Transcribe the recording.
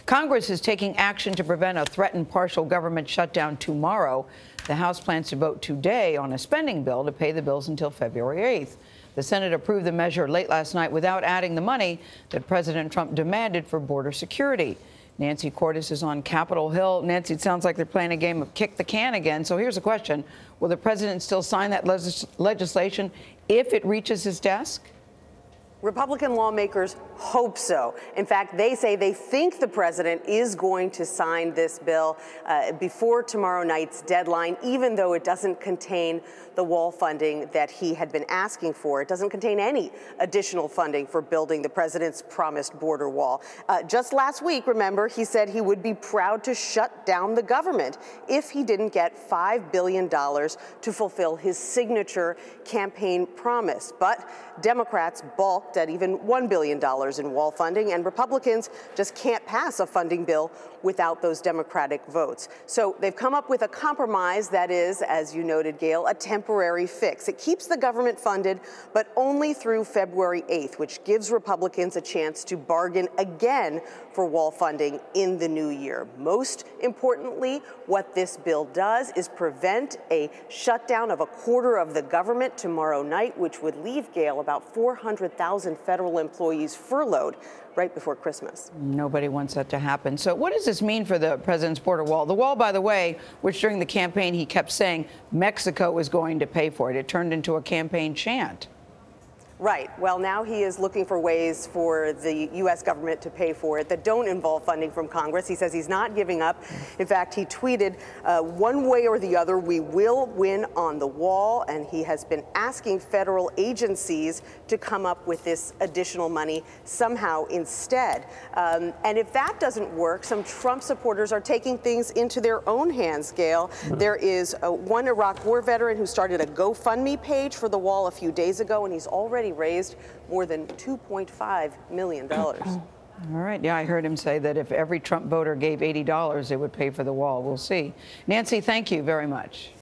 Congress is taking action to prevent a threatened partial government shutdown tomorrow. The House plans to vote today on a spending bill to pay the bills until February 8th. The Senate approved the measure late last night without adding the money that President Trump demanded for border security. Nancy Cordes is on Capitol Hill. Nancy, it sounds like they're playing a game of kick the can again. So here's a question. Will the president still sign that legislation if it reaches his desk? Republican lawmakers hope so. In fact, they say they think the president is going to sign this bill before tomorrow night's deadline, even though it doesn't contain the wall funding that he had been asking for. It doesn't contain any additional funding for building the president's promised border wall. Just last week, remember, he said he would be proud to shut down the government if he didn't get $5 billion to fulfill his signature campaign promise. But Democrats balked at even $1 billion in wall funding, and Republicans just can't pass a funding bill without those Democratic votes. So they've come up with a compromise that is, as you noted, Gayle, a temporary fix. It keeps the government funded, but only through February 8th, which gives Republicans a chance to bargain again for wall funding in the new year. Most importantly, what this bill does is prevent a shutdown of a quarter of the government tomorrow night, which would leave, Gayle, about 400,000 federal employees furloughed right before Christmas. Nobody wants that to happen. So what does this mean for the president's border wall? The wall, by the way, which during the campaign he kept saying Mexico was going to pay for it. It turned into a campaign chant. Right. Well, now he is looking for ways for the U.S. government to pay for it that don't involve funding from Congress. He says he's not giving up. In fact, he tweeted, one way or the other, we will win on the wall. And he has been asking federal agencies to come up with this additional money somehow instead. And if that doesn't work, some Trump supporters are taking things into their own hands, Gayle. There is one Iraq war veteran who started a GoFundMe page for the wall a few days ago, and he's already raised more than $2.5 million. All right. Yeah, I heard him say that if every Trump voter gave $80, it would pay for the wall. We'll see. Nancy, thank you very much.